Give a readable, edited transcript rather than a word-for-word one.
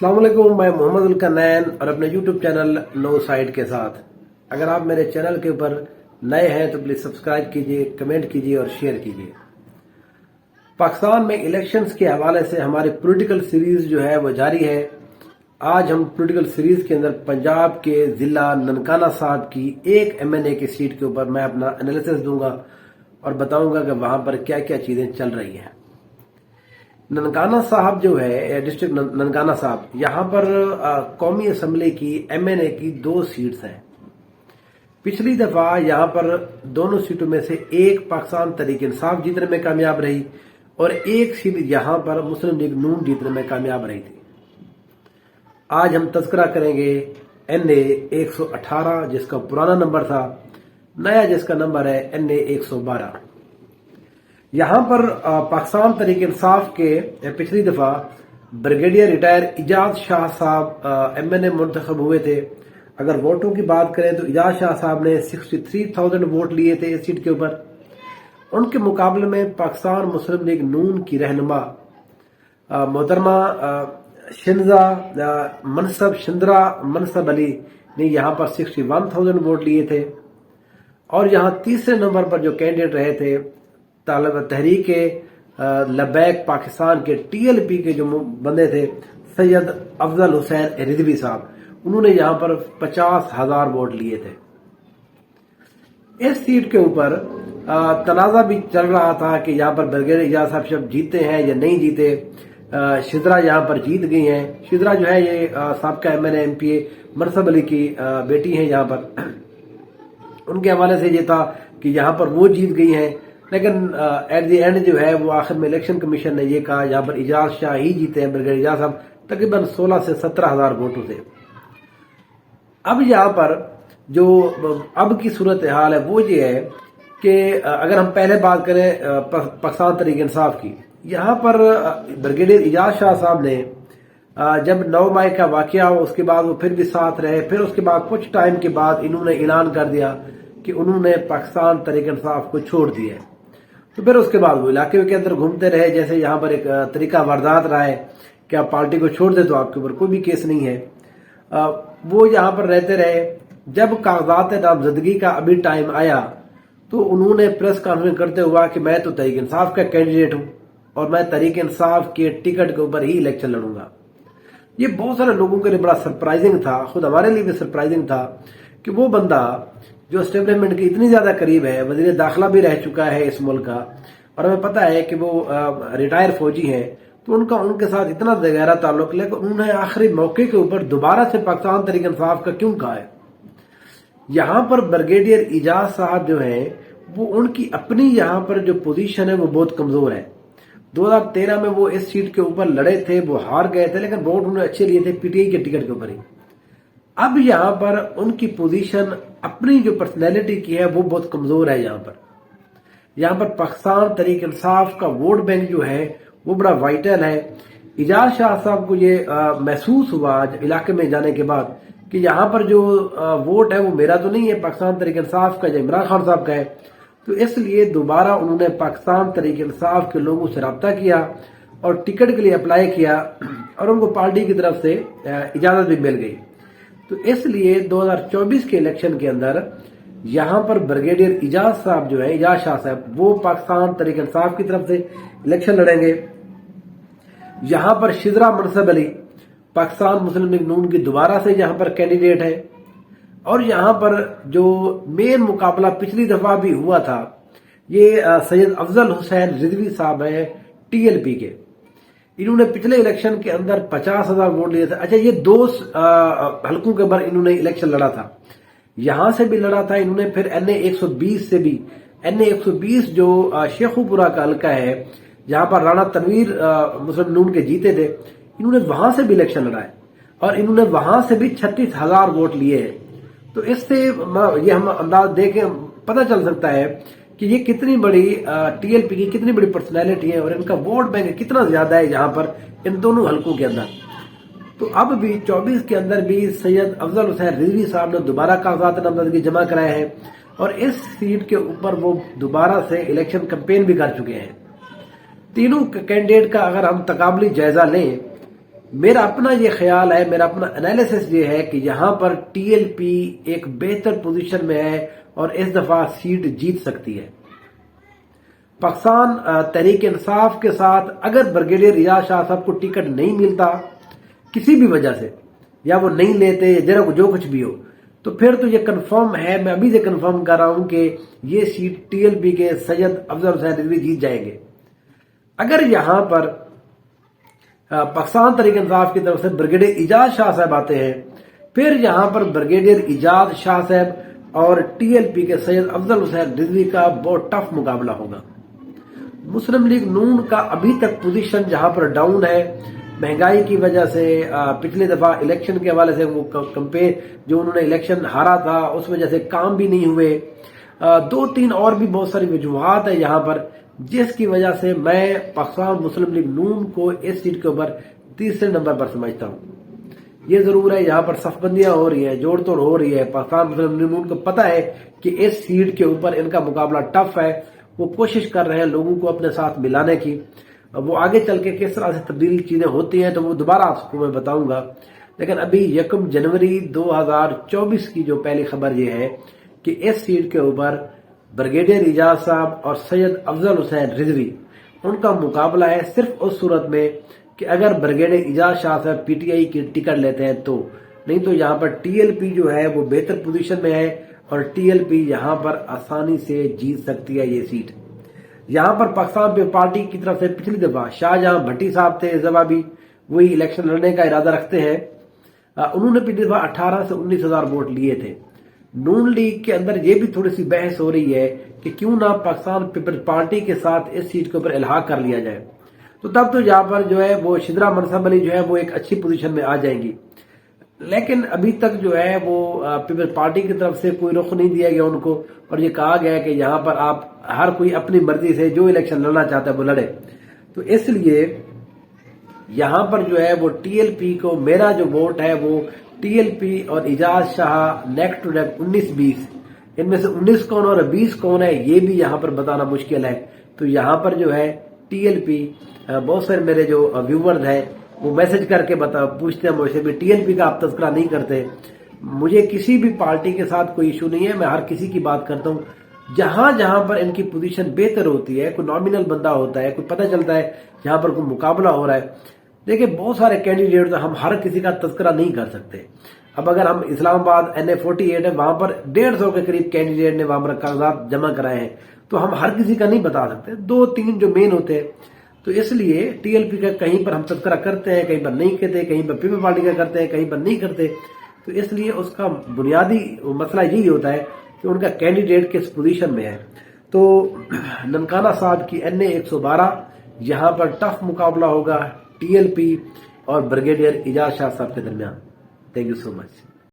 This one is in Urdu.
السلام علیکم، میں محمد القنین اور اپنے یوٹیوب چینل نو سائٹ کے ساتھ. اگر آپ میرے چینل کے اوپر نئے ہیں تو پلیز سبسکرائب کیجئے، کمنٹ کیجئے اور شیئر کیجئے. پاکستان میں الیکشنز کے حوالے سے ہماری پولیٹیکل سیریز جو ہے وہ جاری ہے. آج ہم پولیٹیکل سیریز کے اندر پنجاب کے ضلع ننکانہ صاحب کی ایک ایم این اے کی سیٹ کے اوپر میں اپنا انالیسس دوں گا اور بتاؤں گا کہ وہاں پر کیا کیا چیزیں چل رہی ہیں. ننکانہ صاحب جو ہے ڈسٹرکٹ ننکانہ صاحب، یہاں پر قومی اسمبلی کی ایم این اے کی 2 سیٹس ہیں. پچھلی دفعہ یہاں پر دونوں سیٹوں میں سے ایک پاکستان تحریک انصاف جیتنے میں کامیاب رہی اور ایک سیٹ یہاں پر مسلم لیگ نون جیتنے میں کامیاب رہی تھی. آج ہم تذکرہ کریں گے این اے 118 جس کا پرانا نمبر تھا، نیا جس کا نمبر ہے این اے 112. یہاں پر پاکستان تحریک انصاف کے پچھلی دفعہ بریگیڈیئر ریٹائر ایجاز شاہ صاحب ایم این اے منتخب ہوئے تھے. اگر ووٹوں کی بات کریں تو ایجاز شاہ صاحب نے 63,000 ووٹ لیے تھے اس سیٹ کے اوپر. ان کے مقابلے میں پاکستان مسلم لیگ نون کی رہنما محترمہ شندرا منصب علی نے یہاں پر 61,000 ووٹ لیے تھے. اور یہاں تیسرے نمبر پر جو کینڈیڈیٹ رہے تھے طالب تحریک لبیک پاکستان کے ٹی ایل پی کے جو بندے تھے سید افضل حسین رضوی صاحب، انہوں نے یہاں پر 50,000 ووٹ لیے تھے. اس سیٹ کے اوپر تنازع بھی چل رہا تھا کہ یہاں پر بریگیڈیئر ایجاز صاحب جیتے ہیں یا نہیں جیتے. شدرا یہاں پر جیت گئی ہیں. شدرا جو ہے یہ سابقہ M N A M P A Mansab Ali کی بیٹی ہیں. یہاں پر ان کے حوالے سے یہ تھا کہ یہاں پر وہ جیت گئی ہیں، لیکن ایٹ دی اینڈ جو ہے وہ آخر میں الیکشن کمیشن نے یہ کہا یہاں پر ایجاز شاہ ہی جیتے ہیں. بریگیڈیئر ایجاز صاحب تقریباً 16 سے 17,000 ووٹوں سے. اب یہاں پر جو اب کی صورتحال ہے وہ یہ ہے کہ اگر ہم پہلے بات کریں پاکستان تحریک انصاف کی، یہاں پر بریگیڈیئر ایجاز شاہ صاحب نے جب 9 مئی کا واقعہ ہو اس کے بعد وہ پھر بھی ساتھ رہے. پھر اس کے بعد کچھ ٹائم کے بعد انہوں نے اعلان کر دیا کہ انہوں نے پاکستان تحریک انصاف کو چھوڑ دیا ہے. تو پھر اس کے بعد وہ علاقے کے اندر گھومتے رہے. جیسے یہاں پر ایک طریقہ واردات رہا ہے کہ آپ پارٹی کو چھوڑ دیں تو آپ کے اوپر کوئی بھی کیس نہیں ہے. وہ یہاں پر رہتے رہے. جب کاغذات نامزدگی کا ابھی ٹائم آیا تو انہوں نے پریس کانفرنس کرتے ہوا کہ میں تو تحریک انصاف کا کینڈیڈیٹ ہوں اور میں تحریک انصاف کے ٹکٹ کے اوپر ہی الیکشن لڑوں گا. یہ بہت سارے لوگوں کے لیے بڑا سرپرائزنگ تھا، خود ہمارے لیے بھی سرپرائزنگ تھا کہ وہ بندہ جو اسٹیبلشمنٹ کے اتنی زیادہ قریب ہے، وزیر داخلہ بھی رہ چکا ہے اس ملک کا، اور ہمیں پتہ ہے کہ وہ ریٹائر فوجی ہیں، تو ان کے ساتھ اتنا گہرا تعلق، لیکن انہوں نے آخری موقع کے اوپر دوبارہ سے پاکستان تحریک انصاف کا کیوں کہا ہے. یہاں پر بریگیڈیئر ایجاز صاحب جو ہیں وہ ان کی اپنی یہاں پر جو پوزیشن ہے وہ بہت کمزور ہے. 2013 میں وہ اس سیٹ کے اوپر لڑے تھے، وہ ہار گئے تھے، لیکن ووٹ انہوں نے اچھے لیے تھے پی ٹی آئی کے ٹکٹ کے اوپر ہی. اب یہاں پر ان کی پوزیشن اپنی جو پرسنالٹی کی ہے وہ بہت کمزور ہے. یہاں پر پاکستان تحریک انصاف کا ووٹ بینک جو ہے وہ بڑا وائٹل ہے. ایجاز شاہ صاحب کو یہ محسوس ہوا علاقے میں جانے کے بعد کہ یہاں پر جو ووٹ ہے وہ میرا تو نہیں ہے، پاکستان تحریک انصاف کا یا عمران خان صاحب کا ہے. تو اس لیے دوبارہ انہوں نے پاکستان تحریک انصاف کے لوگوں سے رابطہ کیا اور ٹکٹ کے لیے اپلائی کیا اور ان کو پارٹی کی طرف سے اجازت بھی مل گئی. تو اس لیے 2024 کے الیکشن کے اندر یہاں پر بریگیڈیئر ایجاز صاحب جو ہے، ایجاز شاہ صاحب، وہ پاکستان تحریک انصاف کی طرف سے الیکشن لڑیں گے. یہاں پر شدرا منصب علی پاکستان مسلم لیگ نون کی دوبارہ سے یہاں پر کینڈیڈیٹ ہے. اور یہاں پر جو مین مقابلہ پچھلی دفعہ بھی ہوا تھا یہ سید افضل حسین رضوی صاحب ہیں ٹی ایل پی کے. انہوں نے پچھلے الیکشن کے اندر 50,000 ووٹ لیے تھے. اچھا، یہ 2 حلقوں کے اوپر انہوں نے الیکشن لڑا تھا. یہاں سے بھی لڑا تھا انہوں نے، پھر این اے 120 سے بھی. این اے 120 جو شیخو پورہ کا حلقہ ہے جہاں پر رانا تنویر مسلم نون کے جیتے تھے، انہوں نے وہاں سے بھی الیکشن لڑا ہے اور انہوں نے وہاں سے بھی 36,000 ووٹ لیے ہیں. تو اس سے یہ ہم انداز دیکھیں پتہ چل سکتا ہے کہ یہ کتنی بڑی ٹی ایل پی کی کتنی بڑی پرسنالٹی ہے اور ان کا ووٹ بینک کتنا زیادہ ہے یہاں پر ان دونوں حلقوں کے اندر. تو اب بھی 24 کے اندر بھی سید افضل حسین رضوی صاحب نے دوبارہ کاغذات نامزدگی جمع کرائے ہیں اور اس سیٹ کے اوپر وہ دوبارہ سے الیکشن کمپین بھی کر چکے ہیں. تینوں کینڈیڈیٹ کا اگر ہم تقابلی جائزہ لیں میرا اپنا یہ خیال ہے، میرا اپنا انالیسس یہ ہے کہ یہاں پر ٹی ایل پی ایک بہتر پوزیشن میں ہے اور اس دفعہ سیٹ جیت سکتی ہے۔ پاکستان تحریک انصاف کے ساتھ اگر بریگیڈیئر اعجاز شاہ صاحب کو ٹکٹ نہیں ملتا کسی بھی وجہ سے، یا وہ نہیں لیتے یا جو کچھ بھی ہو، تو پھر تو یہ کنفرم ہے، میں ابھی سے کنفرم کر رہا ہوں کہ یہ سیٹ ٹی ایل پی کے سید افضل حسین رضوی جیت جائیں گے۔ اگر یہاں پر پاکستان تحریک انصاف کی طرف سے بریگیڈیئر اعجاز شاہ صاحب آتے ہیں، پھر یہاں پر بریگیڈیئر اعجاز شاہ صاحب اور ٹی ایل پی کے سید افضل حسین رضوی کا بہت ٹف مقابلہ ہوگا۔ مسلم لیگ نون کا ابھی تک پوزیشن جہاں پر ڈاؤن ہے، مہنگائی کی وجہ سے، پچھلے دفعہ الیکشن کے حوالے سے وہ کمپیئر جو انہوں نے الیکشن ہارا تھا اس وجہ سے کام بھی نہیں ہوئے، دو تین اور بھی بہت ساری وجوہات ہیں یہاں پر، جس کی وجہ سے میں پاکستان مسلم لیگ نون کو اس سیٹ کے اوپر تیسرے نمبر پر سمجھتا ہوں۔ یہ ضرور ہے یہاں پر صف بندیاں ہو رہی ہیں، جوڑ توڑ ہو رہی ہے، پاکستان مسلم لیگ نون کو پتہ ہے کہ اس سیٹ کے اوپر ان کا مقابلہ ٹف ہے، وہ کوشش کر رہے ہیں لوگوں کو اپنے ساتھ ملانے کی۔ وہ آگے چل کے کس طرح سے تبدیل چیزیں ہوتی ہیں تو وہ دوبارہ آپ کو میں بتاؤں گا، لیکن ابھی 1 جنوری 2024 کی جو پہلی خبر یہ ہے کہ اس سیٹ کے اوپر بریگیڈیئر اعجاز صاحب اور سید افضل حسین رضوی ان کا مقابلہ ہے، صرف اس صورت میں کہ اگر بریگیڈیئر اعجاز شاہ صاحب پی ٹی آئی کی ٹکٹ لیتے ہیں تو، نہیں تو یہاں پر ٹی ایل پی جو ہے وہ بہتر پوزیشن میں ہے اور ٹی ایل پی یہاں پر آسانی سے جیت سکتی ہے یہ سیٹ۔ یہاں پر پاکستان پیپلز پارٹی کی طرف سے پچھلی دفعہ شاہجہاں بھٹی صاحب تھے، اس دفعہ بھی وہی الیکشن لڑنے کا ارادہ رکھتے ہیں، انہوں نے پچھلی دفعہ 18 سے 19 ہزار ووٹ لیے تھے۔ نون لیگ کے اندر یہ بھی تھوڑی سی بحث ہو رہی ہے کہ کیوں نہ پاکستان پیپلز پارٹی کے ساتھ اس سیٹ کے اوپر الحاق کر لیا جائے، تو تب تو یہاں پر جو ہے وہ شدرا منصب علی جو ہے وہ ایک اچھی پوزیشن میں آ جائیں گی، لیکن ابھی تک جو ہے وہ پیپلز پارٹی کی طرف سے کوئی رخ نہیں دیا گیا ان کو، اور یہ کہا گیا کہ یہاں پر آپ ہر کوئی اپنی مرضی سے جو الیکشن لڑنا چاہتا ہے وہ لڑے۔ تو اس لیے یہاں پر جو ہے وہ ٹی ایل پی کو میرا جو ووٹ ہے وہ ٹی ایل پی اور اعجاز شاہ نیک ٹو نیک 19-20، ان میں سے 19 کون اور 20 کون ہے یہ بھی یہاں پر بتانا مشکل ہے۔ تو یہاں پر جو ہے ٹی ایل پی، بہت سارے میرے جو ویورز ہیں وہ میسج کر کے پوچھتے ہیں مجھ سے بھی ٹی ایل پی کا آپ تذکرہ نہیں کرتے۔ مجھے کسی بھی پارٹی کے ساتھ کوئی ایشو نہیں ہے، میں ہر کسی کی بات کرتا ہوں جہاں جہاں پر ان کی پوزیشن بہتر ہوتی ہے، کوئی نامینل بندہ ہوتا ہے، کوئی پتہ چلتا ہے جہاں پر کوئی مقابلہ ہو رہا ہے۔ دیکھیں بہت سارے کینڈیڈیٹ ہم ہر کسی کا تذکرہ نہیں کر سکتے۔ اب اگر ہم اسلام آباد NA48 ہے، وہاں پر 150 کے قریب کینڈیڈیٹ نے وہاں پر کاغذات جمع کرائے ہیں، تو ہم ہر کسی کا نہیں بتا سکتے، 2-3 جو مین ہوتے ہیں۔ تو اس لیے ٹی ایل پی کا کہیں پر ہم تذکرہ کرتے ہیں، کہیں پر نہیں کرتے، کہیں پر پیپلز پارٹی کا کرتے ہیں، کہیں پر نہیں کرتے۔ تو اس لیے اس کا بنیادی مسئلہ یہی ہوتا ہے کہ ان کا کینڈیڈیٹ کس پوزیشن میں ہے۔ تو ننکانہ صاحب کی NA112 یہاں پر ٹف مقابلہ ہوگا ٹی ایل پی اور بریگیڈیئر اعجاز شاہ صاحب کے درمیان۔ Thank you so much.